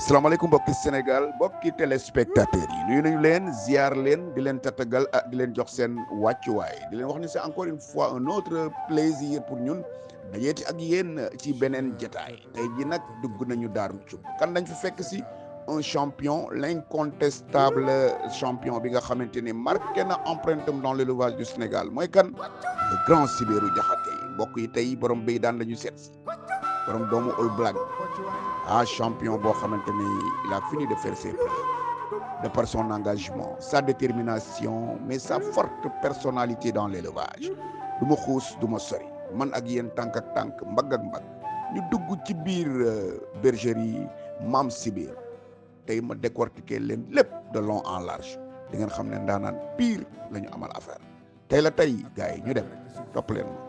asalaamaaleykum mbokki Sénégal mbokki téléspectateurs yi nuyu nañu leen ziar leen di leen tatagal di leen jox seen wàccuwaay di leen wax ni c'est encore une fois un autre plaisir pour ñun dajeeti ak yéen ci beneen jotaay tey ji nag dugg nañu Daaru Cubb kan lañ fi fekk si un champion l'incontestable champion bi nga xamante ni marqué na empreinte dans l'élevage du Sénégal mooy kan le grand Sibéru Diakhaté mbokk yi tey borom béy daan la ñu seet si borom doomu All Black champion boo xamante ni il a fini de faire ses preuves de par son engagement sa détermination mais sa forte personnalité dans l'élevage du ma xuus du ma sori man ak yéen tànk ak tànk mbagg ak mbagg ñu dugg ci biir bergerie Mame Sibéru tey ma décortiquer leen lépp de long en large di ngeen xam ne ndaanaan pire la ñu amal affaire tey la tey gars yi ñu dem topp leen ma.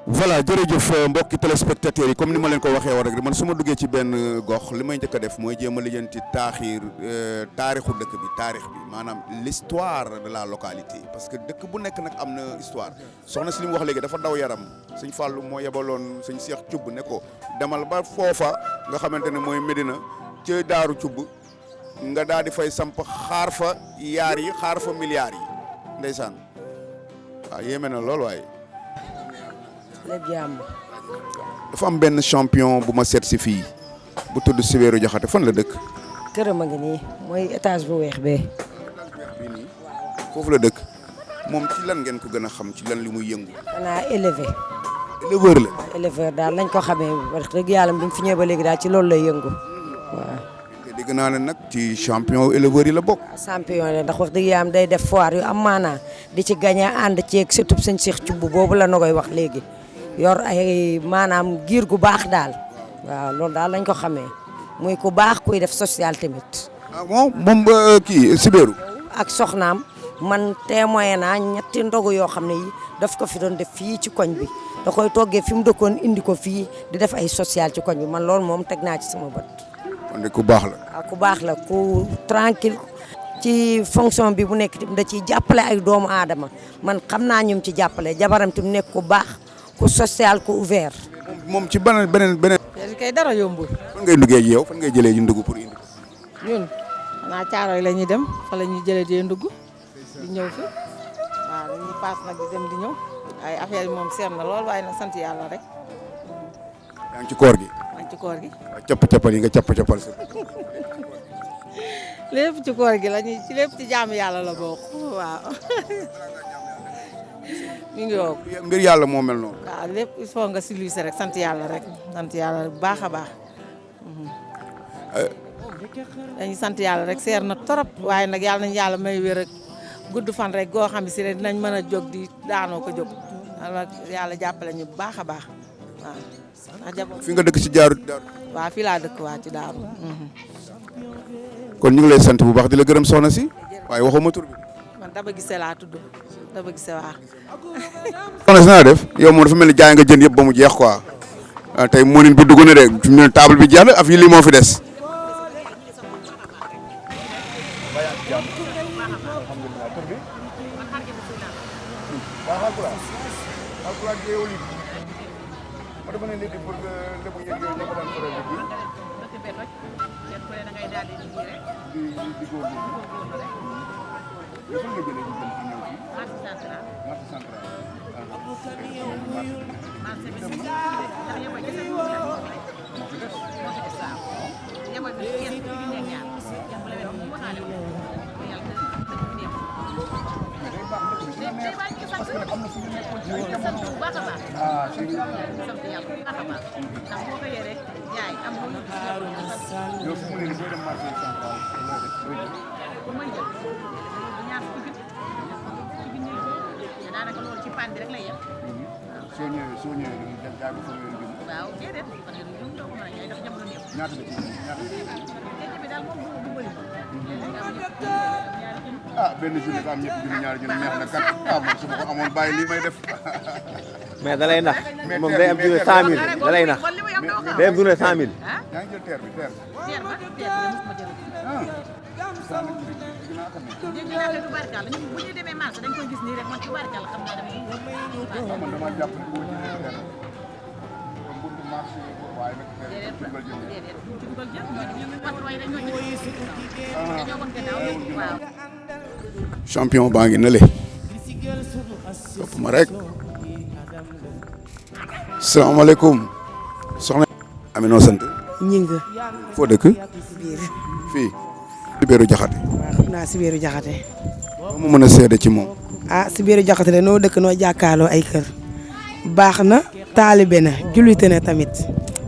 voilà jërëjëf mbokki téléspectateurs yi comme ni ma leen ko waxee woon rek man su ma duggee ci benn gox li may njëkk a def mooy jéem a lijjanti taarixu dëkk bi taarix bi maanaam l'histoire de la localité parce que dëkk bu nekk nag am na histoire soxna si li mu wax léegi dafa daw yaram sëñ Fallou moo yebaloon sëñ Cheikh Cubb ne ko demal ba foofa nga xamante ne mooy Médina ca Daaru Cubb nga daal di fay samp xaar fa yaar yi xaar fa milliards yi ndeysaan waaw yéeme na lool waaye. dafa am benn champion bu ma seet si fii bu tudd Sibéru Diakhaté fan la dëkk. këram a ngi nii mooy étage bu weex bee. foofu la dëkk moom ci lan ngeen ko gën a xam ci lan li muy yëngu. xanaa éleveur la. éleveur daal lañ ko xamee wax dëgg yàlla bi mu fi ñëwee ba léegi daal ci loolu lay yëngu waaw. te dégg naa ne nag ci champion éleveur yi la bokk. champion la ndax wax dëgg yàlla day def foire yu am maanaa di ci gagné ànd ceeg surtout sëñ Cheikh Cubb boobu la na koy wax léegi. yor ay maanaam giir gu baax daal waaw loolu daal lañ ko xamee muy ku baax kuy def social tamit. ah bon moom kii Sibéru. ak soxnaam man témoin naa ñetti ndogu yoo xam ne yi daf ko fi doon def fii ci koñ bi da koy toggee fi mu dëkkoon indi ko fii di def ay social ci koñ bi man loolu moom teg naa ci sama bët. kon de ku baax la. waaw ku baax la ku tranquille ci fonction bi bu nekk tamit da ciy jàppale ay doomu aadama man xam naa ñum ci jàppale jabaram tamit nekk ku baax. ku social ku ouvert. moom ci beneen. kay dara yombul. fan ngay duggee yow fan ngay jëlee ji ndugg pour indi. ñun xanaa Caaroy la ñuy dem fa la ñuy jëlee di ndugg di ñëw fi waaw dañuy paas nag di dem di ñëw ay affaire yi moom seer na lool waaye nag sant yàlla rek. yaa ngi ci koor gi. maa ngi ci koor gi. waaw capp-cappal yi nga capp-cappal sa. lépp ci koor gi la ñuy ci lépp ci jaamu yàlla la bokk waaw. mi ngi woo. mbir yàlla moo mel noonu. waaw lépp il faut nga civilisé rek sant yàlla rek sant yàlla bu baax a baax. dañuy sant yàlla rek seer na trop waaye nag yàlla nañu yàlla may wér ak gudd fan rek goo xam si ne dinañ mën a jóg di daanoo ko jóg yàlla jàppale ñu bu baax a baax waaw. fi nga dëkk ci Daaru. waaw fii laa dëkk waa ci Daaru. kon ñu ngi lay sant bu baax di la gërëm soxna si waaye waxuma tur bi. man Daba Gise laa tudd Daba Gise waa. soxna si naa def yow moom dafa mel ni jaay nga jën yëpp ba mu jeex quoi tey moonin bi dugg na de fi mu ne table bi jeex na af yi lii moo fi des. soo ñëwee jaay ko fa ngeen jëm. waaw déedéet parce que ñun doo ko mën a jaay ndax jamono ñëpp. ñaata la ci ñaata bi daal moom du bëri. benn junni ko am ñetti junni ñaari junni neex na kat man su ma ko amoon bàyyi lii may def. mais da lay nax moom day am journée 100000 da lay nax day am journée 100000. yaa ngi jël teer bi teer. dégg naa ne tubaarkàlla ñun bu ñu demee marché dañ koy gis nii rek man tubaarkàlla xam naa dama man dama jàpp ne boo jëlee teer comme buntu marché champion baa ngi na le topp ma rek salaamaaleykum soxna Ami noo sant ñing foo dëkk fii Sibéru Jaxate waaw xam naa Sibéru Jaxate mu mën a seede ci moom Sibéru Jaxate de noo dëkk noo jàkkaarloo ay kër baax na taalibe na jullite na tamit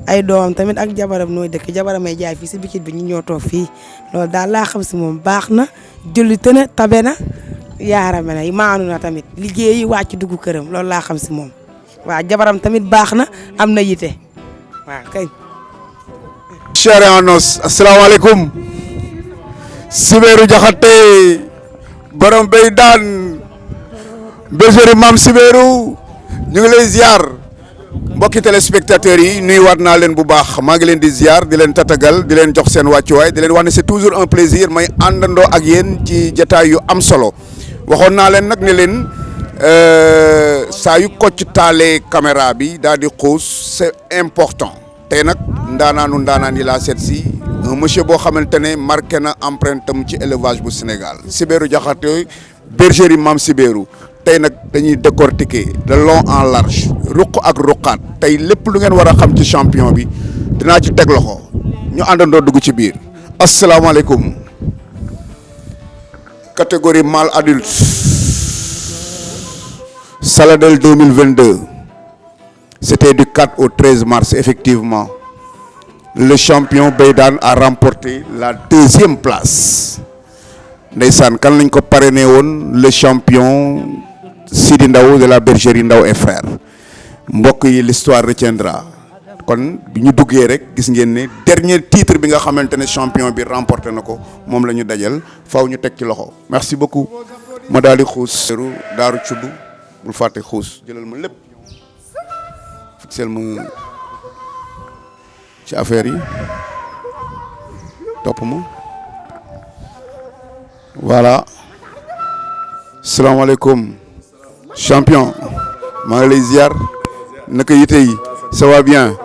ay doomam tamit ak jabaram nooy dëkk jabaram ay jaay fii si bikit bi ñu ñoo toog fii loolu daal laa xam si moom baax na jullite na tabe na yaarame na maanu na tamit liggéeyi wàcc dugg këram loolu laa xam si moom waaw jabaram tamit baax na am na yite waaw kay. chers en os asalaamaaleykum Sibéru Jaxate borom bay daan bergerie Mame Sibéru ñu ngi lay ziar mbokki téléspectateurs yi nuyuwaat naa leen bu baax maa ngi leen di ziar di leen tatagal di leen jox seen wàccuwaay di leen wax ne c'est toujours un plaisir may àndandoo ak yéen ci jataay yu am solo waxoon naa leen nag ne leen saa yu kocc taalee caméra bi daal di xuus c'est important tey nag ndaanaan yi laa seet si un monsieur boo xamante ne marqué na empreinte am ci élevage bu Sénégal Sibéru Jaxate bergerie Mame Sibéru tey nag dañuy décortiquer de long en large ruq ak ruqaat tey lépp lu ngeen war a xam ci champion bi dinaa ci teg loxo ñu àndandoo dugg ci biir asalaamaaleykum catégorie mâle adulte Saladel 2022 c'était du 4 au 13 mars effectivement le champion Beydane a remporté la 2e place ndeysaan kan lañ ko parrainé woon le champion Sidi Ndaw de la bergerie Ndaw et frère mbokk yi l'histoire retiendra kon bi ñu duggee rek gis ngeen ne dernier titre bi nga xamante ne champion bi remporté na ko moom la ñu dajal faw ñu teg ci loxo merci beaucoup ma daal di xuus daaru cubb bul fàtte xuus jëlal ma lépp fixel ma ci affaire yi topp ma voilà salaamaaleykum champion maa ngi lay ziar naka yite yi ça va bien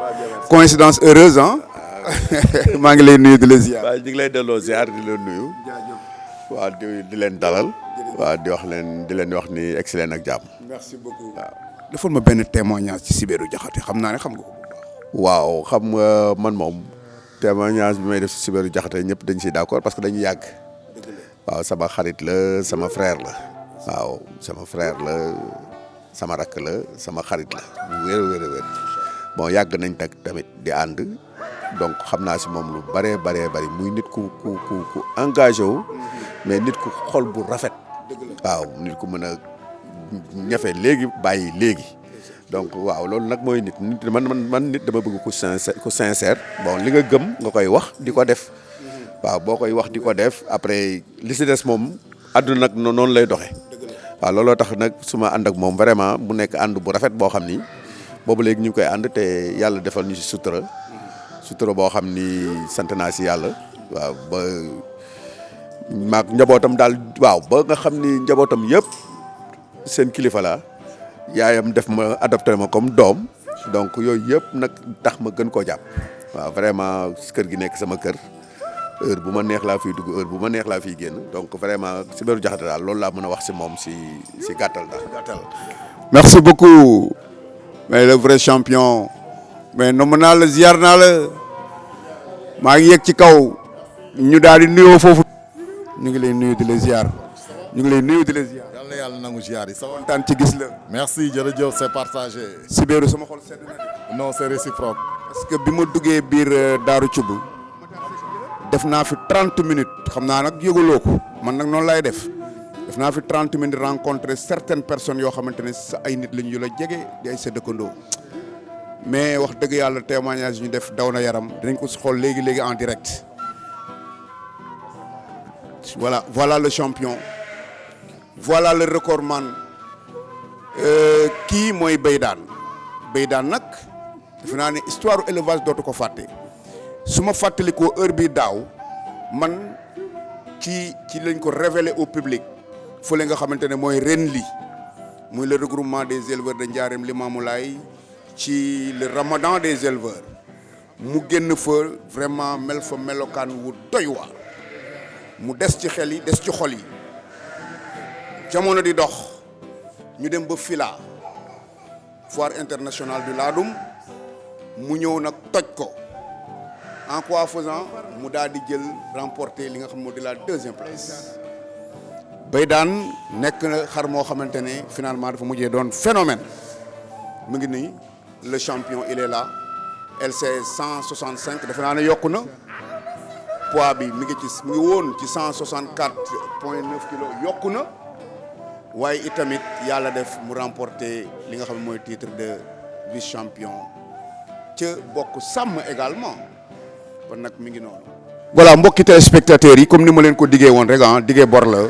coïncidence heureuse ah maa ngi lay nuyu di la ziar. waaw ñu ngi lay delloo ziar di la nuyu waaw di leen dalal waaw di leen wax ni excellent ak jàmm. merci beaucoup waaw. defal ma benn témoignage ci Sibéru Jaxate xam naa ne xam nga ko bu baax. waaw xam nga man moom témoignage bi may def ci Sibéru Jaxate ñëpp dañ siy d'accord parce que dañu yàgg. waaw sama xarit la sama frère la waaw sama frère la sama rakk la sama xarit la bu wér bon yàgg nañ tamit di ànd donc xam naa si moom lu bëree bëri muy nit ku engagé wu mais nit ku xol bu rafet waaw nit ku mën a ñafe léegi bàyyi léegi donc waaw loolu nag mooy nit man nit dama bëgg ku sincère bon li nga gëm nga koy wax di ko def waaw boo koy wax di ko def après li si des moom àdduna nag noonu lay doxee waaw looloo tax nag su ma ànd ak moom vraiment mu nekk ànd bu rafet boo xam ni boobu léegi ñu ngi koy ànd te yàlla defal ñu si sutura boo xam ni sant naa si yàlla waaw ba maag njabootam daal waaw ba nga xam ni njabootam yëpp seen kilifa la yaayam def ma adopté ma comme doom donc yooyu yëpp nag tax ma gën koo jàpp waaw vraiment kër gi nekk sama kër heure bu ma neex laa fiy dugg heure bu ma neex laa fiy génn donc vraiment Sibéru Jaxate daal loolu laa mën a wax si moom si gàttal daal. merci beaucoup mais le vrai champion mais nomm naa la ziar naa la maa ngi yegg ci kaw ñu daal di nuyoo foofu. ñu ngi lay nuyu di la ziar ñu ngi lay nuyu di la ziar. yàlla yàlla nangu ziar yi. kontaan ci gis la. merci jërëjëf c'est partagé. Sibéru sama xol sedd na de. non c'est réciproque. parce que bi ma duggee biir Daaru Cubb def naa fi 30 minutes xam naa nag yëgaloo ko man nag noonu laay def naa fi 30 minutes rencontrer certaines personnes yoo xamante ne sa ay nit lañ yu la jege di ay sa dëkkandoo mais wax dëgg yàlla témoignage ñu def daw na yaram dinañ ko si xool léegi en direct voilà le champion voilà le recordman kii mooy Beydane nag defe naa ne histoire élevage dootu ko fàtte su ma fàttalikoo heure bi daaw man ci lañ ko révélé au public fële nga xamante ne mooy Renli muy le regroupement des éleveurs de Ndiarème Limamoulaye ci le ramadan des éleveurs mu génn fa vraiment mel fa melokaan wu doy waar mu des ci xel yi des ci xol yi jamono di dox ñu dem ba Fila foire internationale du Ladoum mu ñëw nag toj ko en quoi faisant mu daal di jël remporter li nga xam moo di la 2e place bay daan nekk na xar moo xamante ne finalement dafa mujjee doon phénomène mu ngi nii le champion il est là LC 165 defe naa ne yokku na poids bi mi ngi woon ci 164,9 kilos yokku na waaye itamit yàlla def mu remporter li nga xam mooy titre de vice champion ca bokk sàmm également kon nag mi ngi noonu. voilà mbokki téléspectateurs yi comme ni ma leen ko diggee woon rek diggee bor la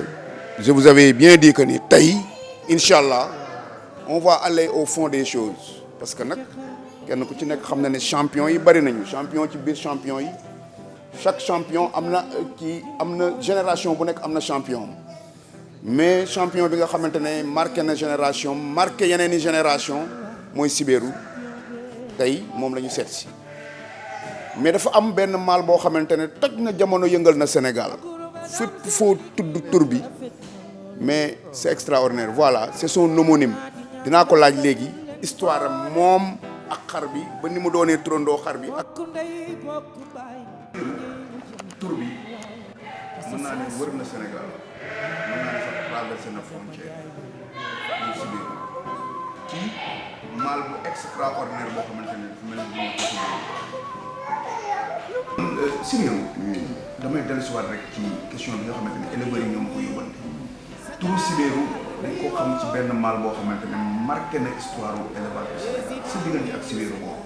je vous avais bien dit que ni tey incha allah on va aller au fond des choses parce que nag kenn ku ci nekk xam na ne champion yi bari nañu champion ci biir champion yi chaque champion am na génération bu nekk am na champion mais champion bi nga xamante ne marqué na génération marqué yeneen i génération mooy Sibéru tey moom la ñu seet si mais dafa am benn maal boo xamante ne toj na jamono yëngal na Sénégal fépp foo tudd tur bi mais c'est extraordinaire voilà c'est son homonyme dinaa ko laaj léegi histoire am moom ak xar bi ba ni mu doonee turandoo xar bi ak tur bi mën naa ne wër na Sénégal mën naa ne sax traversé na frontière muy Sibéru ci maal bu extraordinaire boo xamante ne dafa mel ni Sibéru damay dellusiwaat rek ci question bi nga xamante ne éleveurs yi ñoom ko yóbbante turu Sibéru dañ koo xam ci benn maal boo xamante ne marqué na histoire u élevage du Sénégal si diggante ak Sibéru boobu.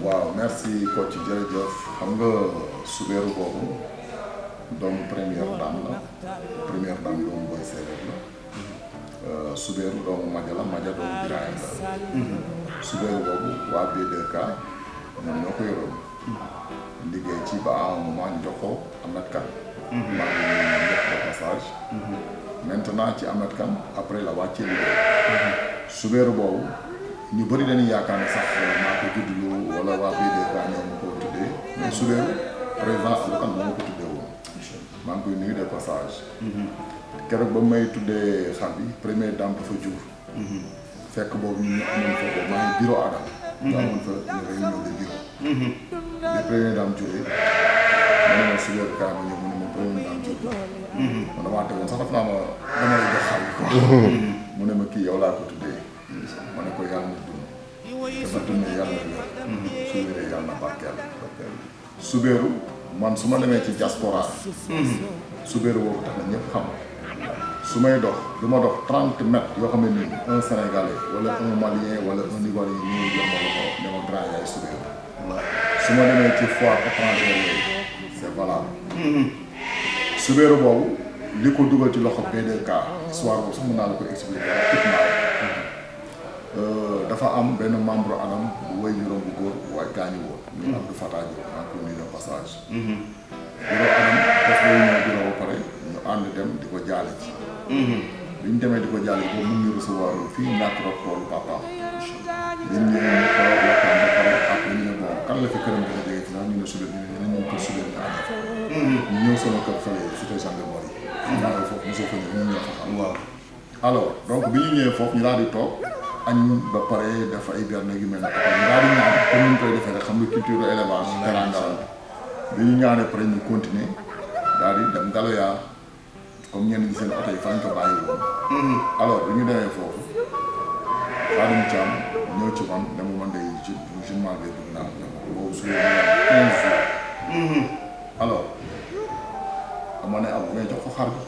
waaw merci coach jërëjëf xam nga Sibéru boobu doomu première dame doomu Boy Séeréer la Sibéru doomu Maja doomu Birahim la Sibéru boobu waa B2K ñoom ñoo ko yoroon liggéey ci ba à un moment ñu jox ko Ahmed Kane maa ngi leen di de passage maintenant ci Ahmed Kane après la wàccee liggéey Sibéru boobu ñu bëri dañuy yaakaar ne sax maa ko juddlu wala waa B2K ñoo ma ko tuddee mais Sibéru président Ahmed Kane moo ma ko tuddee woon maa ngi koy nuyu de passage keroog ba may tuddee xar bi première dame dafa jur fekk boobu ñu amoon fa boobu maa ngi bureau Adam ñu amoon fa une réunion de bureau bi première dame juree ma ne ma Sibéru kaay ma ñëw mu ne ma première dame jur ma damaa tegoon sax daf naa ma dama lay jox xar bi quoi mu ne ma kii yow laa ko tuddee ma ne ko yàlla na dund te ba dundee yàlla na wér su wéree yàlla na barkeel Sibéru man su ma demee ci diaspora Sibéru boobu tax na ñëpp xam su may dox du ma dox 30 mètres yoo xam ne nii un Sénégalais wala un Malien wala un Ivoirien ñëw jox ma loxo ne ma grand yaay Sibéru su ma demee ci foire étrangère yooyu c'est valable Sibéru boobu li ko dugal ci loxo B2K histoire boobu sax mën naa la ko expliquer rapidement dafa am benn membre anam bu wéy juróom bu góor waaye gaañu woon ñu Abdou Fatah Diop maa ngi koy nuyu de passage bureau anam daf lay ñëw bureau ba pare ñu ànd dem di ko jaale ci bi ñu demee di ko jaale boobu mun ñu recevoir fii ñàkk rek toolu papaam bi ñu ñëwee ñu toog waxtaan ba pare après ñu ne bon kan la fi këram gën a jege ci nag ñu ne Sibéru ñu ne ñoom kër Sibéru ñu ànd ñu ñëw sama kër fële cité gendarmerie ñaare foofu mosoo fa ñëw ñu ñëw fa xam waaw alors donc bi ñu ñëwee foofu ñu daal di toog añ ba pare def ay berne yu mel ne ñu daal di ñaan comme ni ñu koy defee rek xam nga culture élevage terangal bi ñu ñaanee pare ñu continuer daal di dem Galoya comme ñenn ñi seen oto yi fañ ko bàyyi woon alors bi ñu demee foofu Khadim Thiam ñëw ci man ne ma man day journal bi dugg naa boobu su ñu 15 jours alors ma ne am mais jox ko xar bi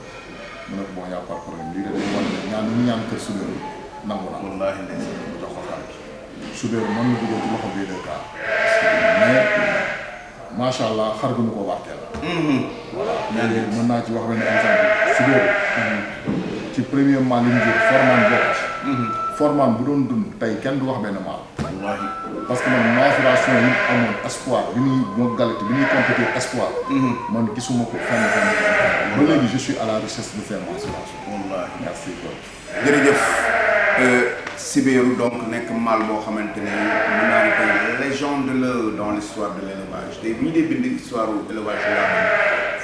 mu ne ko bon y a pas de problème lii de dañu wane ne ñaan ñu ñaan kër Sibéru nangu na wallaahi mu jox ko xar bi Sibéru mën na duggee ci loxo B2K mais macha allah xar bi mu ko warteel voilà léegi mën naa ci wax benn exemple Sibéru ci premier mal yi mu jur forman bokk ci forman bu doon dund tey kenn du wax benn mal wallaahi parce que man maturation yi amoon espoir bi ñuy moo galati bi ñuy compétir espoir man gisuma ko fenn ba léegi je suis à la recherche de ces mensurations. wallahi merci coach. jërëjëf Sibéeru donc nekk mal boo xamante ne mën naa ne tey légende la dans l'histoire de l'élevage tey bu ñu dee bind histoire u élevage laadum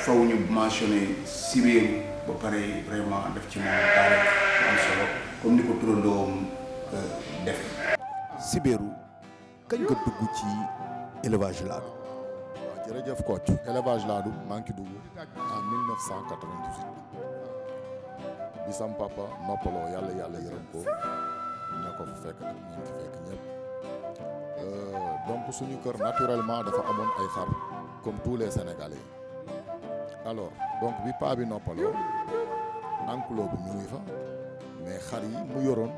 faw ñu mentionné Sibéeru ba pare vraiment def ci moom taarix bu am solo comme ni ko turandoom defe Sibéeru kañ nga dugg ci élevage laadum. waaw jërëjëf coach élevage laadum maa ngi ci dugg en 1998 bi sam papa noppaloo yàlla yërëm ko ña ko fekk ak ñi fi fekk ñëpp donc suñu kër naturellement dafa amoon ay xar comme tous les Sénégalais alors donc bi paa bi noppaloo enclos bi ñu ngi fa mais xar yi mu yoroon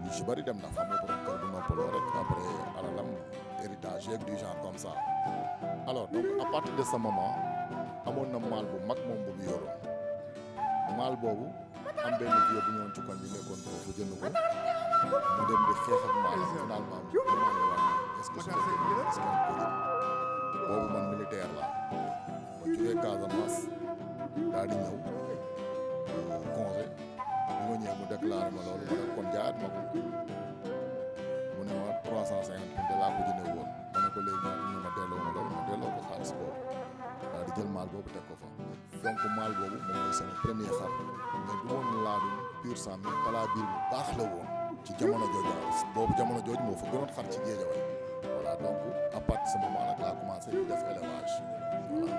ñu ci bari dem na xam nga borom kër bu noppaloo rek après alalam héritage yeeg du genre comme ça alors donc à partir de ce moment amoon na maal bu mag moom bu mu yoroon maal boobu am benn vieux bu ñëwoon ci koñ bi nekkoon foofu jënd ko mu dem di xeex ak maal finalement mu demandé waat est-ce que su fekkee est-ce que boobu man militaire laa ma jógee Casamance daal di ñëw congé bu ma ñëwee mu déclaré ma loolu ma ne kon jaayaat ma ko mu ne ma 350 de laa ko jëndee woon ma ne ko léegi ñu ma delloo ma loolu ma delloo ko xaalis boobu daal di jël maal boobu teg ko fa donc maal boobu moom mooy sama premier xar mais du woon laadum pur sang mais talaa biir bu baax la woon ci jamono jooju boobu jamono jooju moo fa gënoon xar ci Guédiawaye voilà donc à partir de ce moment nag laa commencé di def élevage voilà.